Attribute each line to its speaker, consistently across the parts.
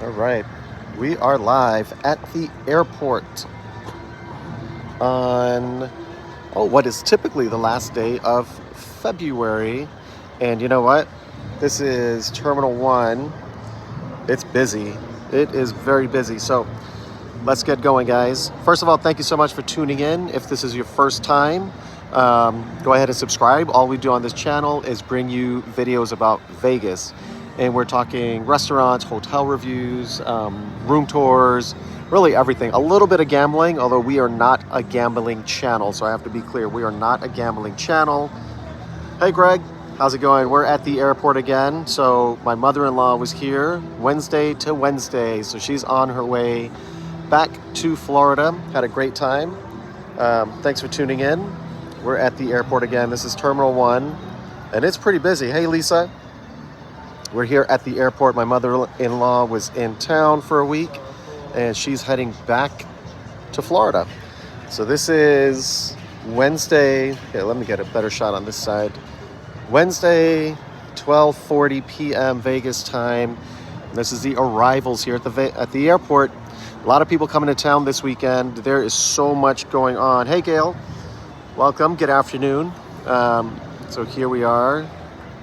Speaker 1: All right. We are live at the airport on, what is typically the last day of February. And you know what? This is Terminal 1. It's busy. It is very busy. So let's get going, guys. First of all, thank you so much for tuning in. If this is your first time, go ahead and subscribe. All we do on this channel is bring you videos about Vegas. And we're talking restaurants, hotel reviews, room tours, really everything. A little bit of gambling, although we are not a gambling channel. So I have to be clear, we are not a gambling channel. Hey, Greg. How's it going? We're at the airport again. So my mother-in-law was here Wednesday to Wednesday. So she's on her way back to Florida. Had a great time. Thanks for tuning in. We're at the airport again. This is Terminal 1, and it's pretty busy. Hey, Lisa. We're here at the airport. My mother-in-law was in town for a week, and she's heading back to Florida. So this is Wednesday. Okay, let me get a better shot on this side. Wednesday, 12:40 p.m. Vegas time. This is the arrivals here at the airport. A lot of people coming to town this weekend. There is so much going on. Hey, Gail. Welcome. Good afternoon. So here we are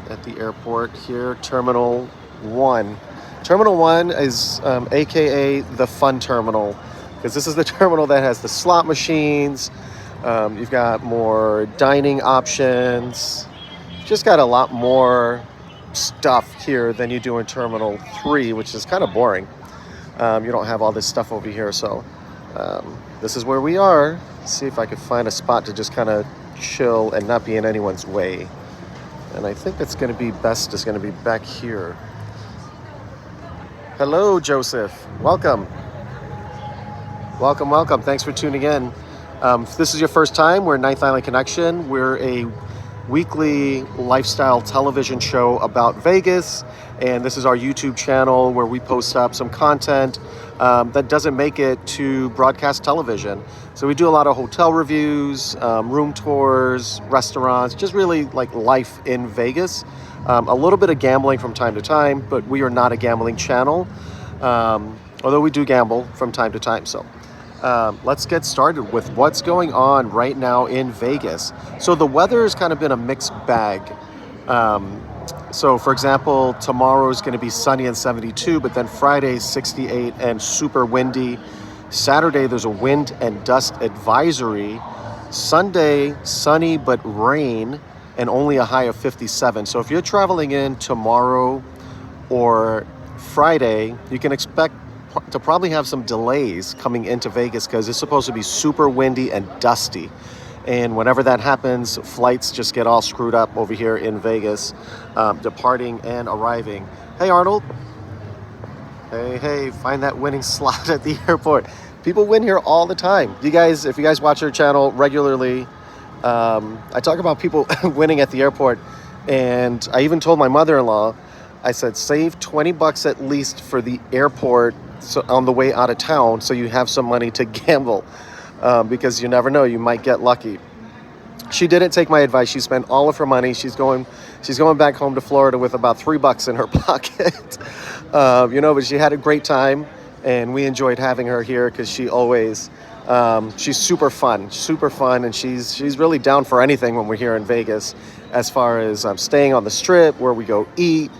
Speaker 1: at the airport here, Terminal 1. Terminal 1 is AKA the fun terminal, because this is the terminal that has the slot machines. You've got more dining options. Just got a lot more stuff here than you do in Terminal 3, which is kind of boring. You don't have all this stuff over here, so this is where we are. Let's see if I could find a spot to just kind of chill and not be in anyone's way. And I think it's going to be best is going to be back here. Hello, Joseph. Welcome. Welcome, welcome. Thanks for tuning in. If this is your first time, we're Ninth Island Connection. We're a weekly lifestyle television show about Vegas, and this is our YouTube channel where we post up some content that doesn't make it to broadcast television. So we do a lot of hotel reviews, room tours, restaurants, just really like life in Vegas. A little bit of gambling from time to time, but we are not a gambling channel, although we do gamble from time to time. So let's get started with what's going on right now in Vegas. So the weather has kind of been a mixed bag. So for example, tomorrow is going to be sunny and 72, but then Friday 68 and super windy. Saturday there's a wind and dust advisory. Sunday sunny but rain and only a high of 57. So if you're traveling in tomorrow or Friday, you can expect to probably have some delays coming into Vegas because it's supposed to be super windy and dusty. And whenever that happens, flights just get all screwed up over here in Vegas, departing and arriving. Hey, Arnold. Hey, find that winning slot at the airport. People win here all the time. If you guys watch our channel regularly, I talk about people winning at the airport. And I even told my mother-in-law, I said, save $20 at least for the airport on the way out of town so you have some money to gamble, because you never know, you might get lucky. She didn't take my advice. She spent all of her money. She's going back home to Florida with about $3 in her pocket. But she had a great time, and we enjoyed having her here because she always she's super fun, and she's really down for anything when we're here in Vegas, as far as staying on the strip where we go eat,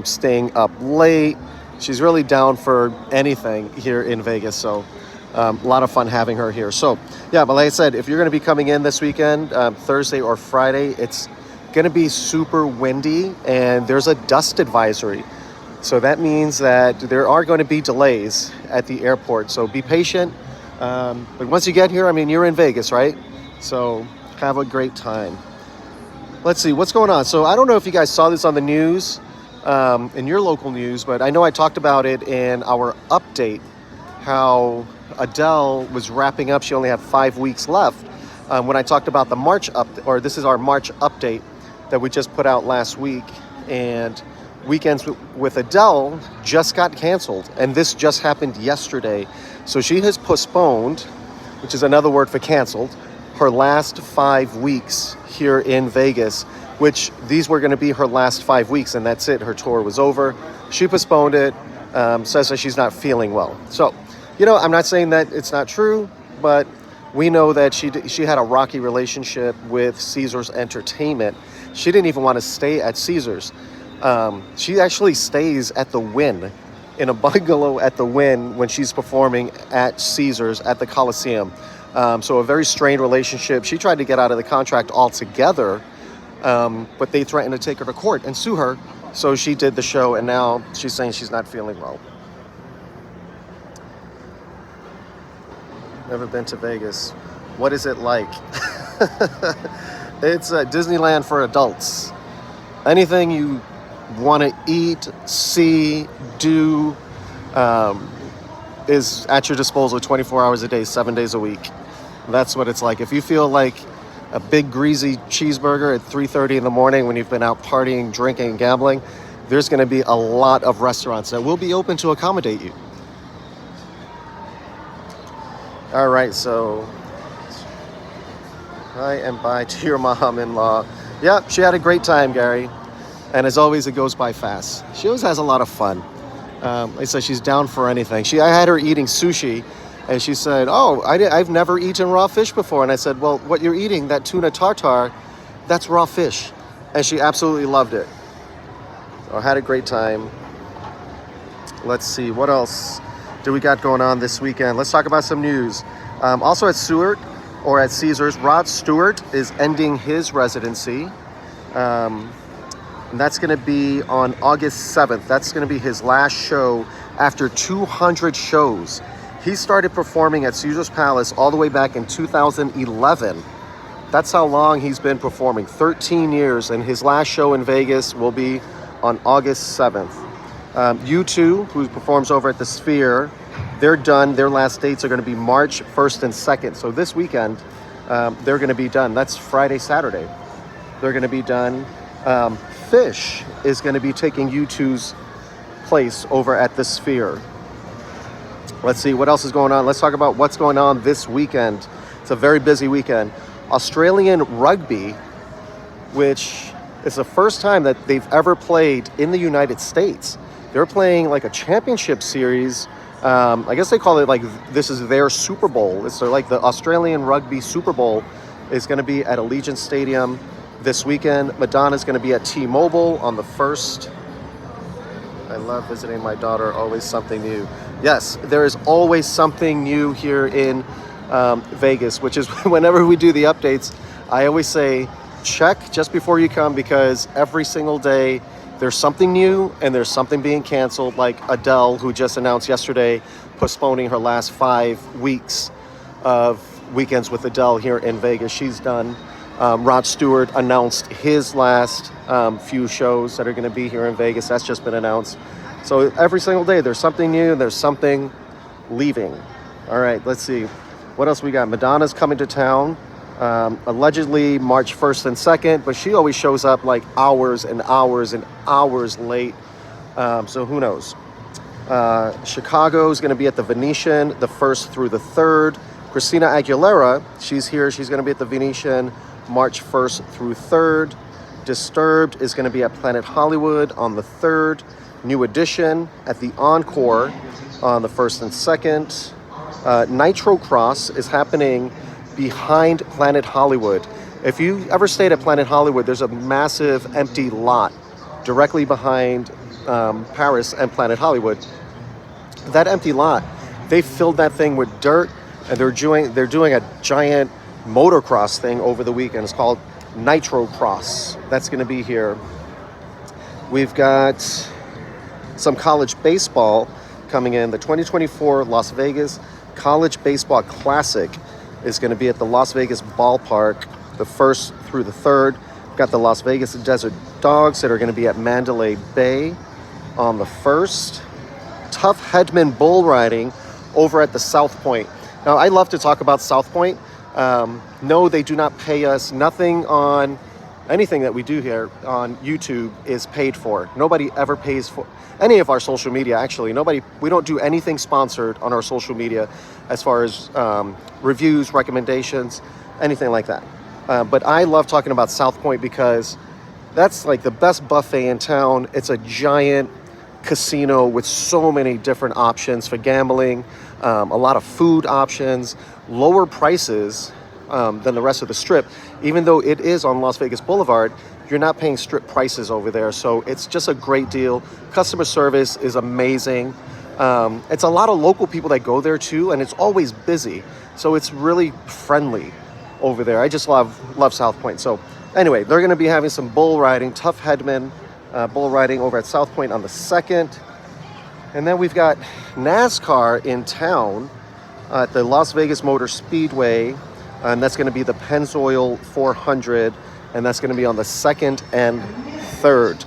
Speaker 1: staying up late. She's really down for anything here in Vegas, so a lot of fun having her here. So, yeah, but like I said, if you're going to be coming in this weekend, Thursday or Friday, it's going to be super windy, and there's a dust advisory. So that means that there are going to be delays at the airport, so be patient. But once you get here, you're in Vegas, right? So have a great time. Let's see, what's going on? So I don't know if you guys saw this on the news, in your local news, but I know I talked about it in our update, how Adele was wrapping up. She only had 5 weeks left. When I talked about the March this is our March update that we just put out last week, and Weekends with Adele just got canceled, and this just happened yesterday. So she has postponed, which is another word for canceled, her last 5 weeks here in Vegas, which these were going to be her last 5 weeks, and that's it. Her tour was over. She postponed it. says that she's not feeling well. So, I'm not saying that it's not true, but we know that she had a rocky relationship with Caesars Entertainment. She didn't even want to stay at Caesars. She actually stays at the Wynn, in a bungalow at the Wynn when she's performing at Caesars at the Coliseum. So a very strained relationship. She tried to get out of the contract altogether, but they threatened to take her to court and sue her. So she did the show, and now she's saying she's not feeling well. Never been to Vegas. What is it like? It's Disneyland for adults. Anything you want to eat, see, do is at your disposal 24 hours a day, 7 days a week. That's what it's like. If you feel like a big greasy cheeseburger at 3:30 in the morning when you've been out partying, drinking, and gambling, there's going to be a lot of restaurants that will be open to accommodate you. All right, so hi and bye to your mom-in-law. Yep, she had a great time, Gary. And as always, it goes by fast. She always has a lot of fun. Like I said, she's down for anything. I had her eating sushi, and she said, "Oh, I've never eaten raw fish before." And I said, "Well, what you're eating, that tuna tartare, that's raw fish." And she absolutely loved it. So I had a great time. Let's see, what else do we got going on this weekend? Let's talk about some news. Also at Caesars, Rod Stewart is ending his residency. And that's going to be on August 7th. That's going to be his last show after 200 shows. He started performing at Caesars Palace all the way back in 2011. That's how long he's been performing, 13 years. And his last show in Vegas will be on August 7th. U2, who performs over at the Sphere, they're done. Their last dates are going to be March 1st and 2nd. So this weekend, they're going to be done. That's Friday, Saturday. They're going to be done. Fish is going to be taking U2's place over at the Sphere. Let's see what else is going on. Let's talk about what's going on this weekend. It's a very busy weekend. Australian rugby, which is the first time that they've ever played in the United States. They're playing like a championship series. I guess they call it like this is their Super Bowl. It's like the Australian Rugby Super Bowl is going to be at Allegiant Stadium this weekend. Madonna's going to be at T-Mobile on the 1st. I love visiting my daughter. Always something new. Yes, there is always something new here in Vegas, which is whenever we do the updates, I always say, check just before you come, because every single day there's something new and there's something being canceled, like Adele, who just announced yesterday postponing her last 5 weeks of Weekends with Adele here in Vegas. She's done. Rod Stewart announced his last few shows that are going to be here in Vegas. That's just been announced. So every single day there's something new and there's something leaving. All right, let's see. What else we got? Madonna's coming to town. Allegedly March 1st and 2nd, but she always shows up like hours and hours and hours late. So who knows? Chicago is going to be at the Venetian the 1st through the 3rd. Christina Aguilera, she's here. She's going to be at the Venetian March 1st through 3rd. Disturbed is going to be at Planet Hollywood on the 3rd. New Edition at the Encore on the 1st and 2nd. Nitro Cross is happening behind Planet Hollywood. If you ever stayed at Planet Hollywood, there's a massive empty lot directly behind Paris and Planet Hollywood. That empty lot, they filled that thing with dirt, and they're doing a giant motocross thing over the weekend. It's called Nitro Cross. That's going to be here. We've got some college baseball coming in. The 2024 Las Vegas College Baseball Classic is going to be at the Las Vegas Ballpark the 1st through the 3rd. We've got the Las Vegas Desert Dogs that are going to be at Mandalay Bay on the 1st. Tough Headman Bull Riding over at the South Point. Now, I love to talk about South Point. No, they do not pay us. Nothing on anything that we do here on YouTube is paid for. Nobody ever pays for any of our social media, actually. We don't do anything sponsored on our social media as far as reviews, recommendations, anything like that. But I love talking about South Point because that's like the best buffet in town. It's a giant casino with so many different options for gambling, a lot of food options, lower prices than the rest of the Strip. Even though it is on Las Vegas Boulevard, you're not paying Strip prices over there. So it's just a great deal. Customer service is amazing. It's a lot of local people that go there too, and it's always busy. So it's really friendly over there. I just love South Point. So anyway, they're going to be having some bull riding, Tough Headman bull riding over at South Point on the 2nd. And then we've got NASCAR in town at the Las Vegas Motor Speedway. And that's going to be the Pennzoil 400. And that's going to be on the 2nd and 3rd.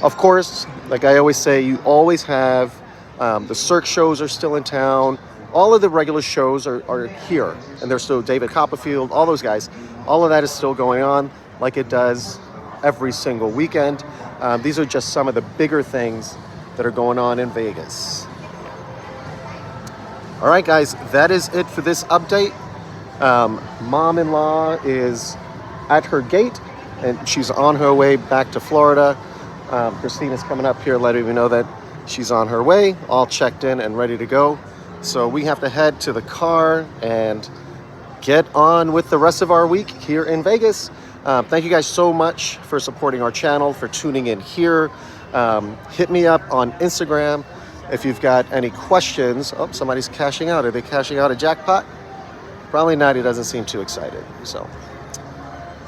Speaker 1: Of course, like I always say, you always have the Cirque shows are still in town. All of the regular shows are here. And there's still David Copperfield, all those guys. All of that is still going on like it does every single weekend. These are just some of the bigger things that are going on in Vegas. All right, guys, that is it for this update. Mom-in-law is at her gate, and she's on her way back to Florida. Christina's coming up here letting me know that she's on her way, all checked in and ready to go. So we have to head to the car and get on with the rest of our week here in Vegas. Thank you guys so much for supporting our channel, for tuning in here. Hit me up on Instagram if you've got any questions. Oh, somebody's cashing out. Are they cashing out a jackpot? Probably not. He doesn't seem too excited. So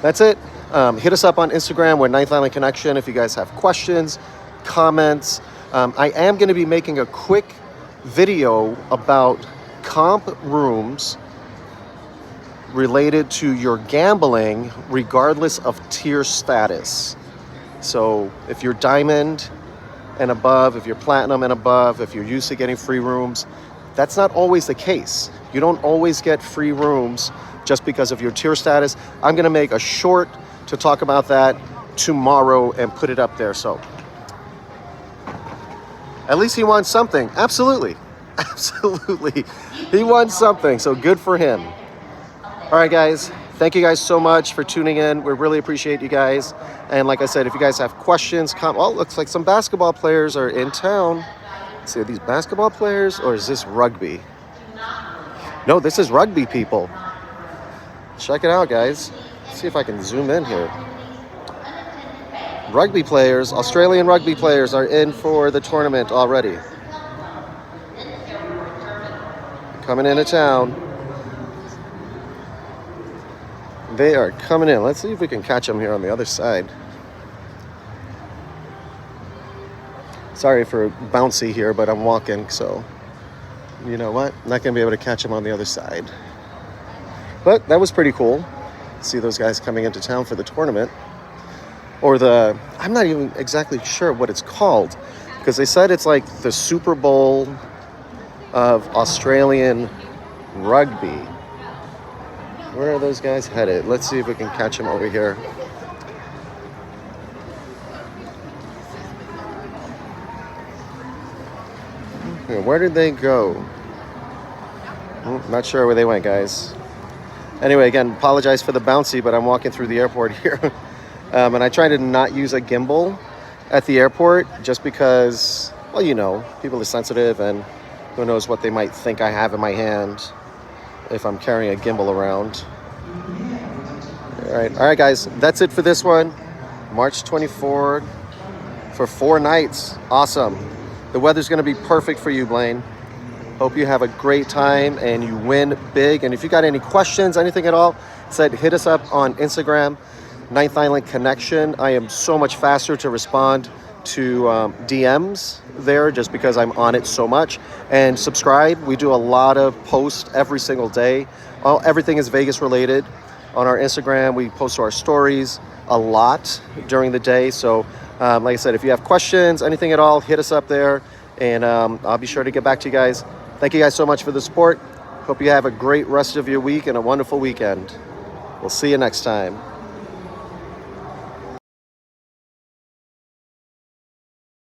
Speaker 1: that's it. Hit us up on Instagram. We're Ninth Island Connection if you guys have questions, comments. I am going to be making a quick video about comp rooms related to your gambling regardless of tier status. So if you're diamond and above, if you're platinum and above, if you're used to getting free rooms, that's not always the case. You don't always get free rooms just because of your tier status. I'm going to make a short to talk about that tomorrow and put it up there. So at least he won something. Absolutely. Absolutely. He won something. So good for him. All right, guys. Thank you guys so much for tuning in. We really appreciate you guys. And like I said, if you guys have questions, oh, looks like some basketball players are in town. Let's see, are these basketball players or is this rugby? No, this is rugby people. Check it out, guys. Let's see if I can zoom in here. Rugby players, Australian rugby players are in for the tournament already. Coming into town. They are coming in. Let's see if we can catch them here on the other side. Sorry for bouncy here, but I'm walking, so you know what? I'm not going to be able to catch them on the other side. But that was pretty cool. See those guys coming into town for the tournament. Or I'm not even exactly sure what it's called, because they said it's like the Super Bowl of Australian rugby. Where are those guys headed? Let's see if we can catch them over here. Okay, where did they go? Not sure where they went, guys. Anyway, again, apologize for the bouncy, but I'm walking through the airport here. And I try to not use a gimbal at the airport just because, well, you know, people are sensitive and who knows what they might think I have in my hand if I'm carrying a gimbal around. All right, guys, that's it for this one. March 24th for 4 nights. Awesome. The weather's going to be perfect for you, Blaine. Hope you have a great time and you win big. And if you got any questions, anything at all, hit us up on Instagram, Ninth Island Connection. I am so much faster to respond to DMs there just because I'm on it so much. And subscribe. We do a lot of posts every single day. Everything is Vegas related. On our Instagram, we post our stories a lot during the day. So like I said, if you have questions, anything at all, hit us up there. And I'll be sure to get back to you guys. Thank you guys so much for the support. Hope you have a great rest of your week and a wonderful weekend. We'll see you next time.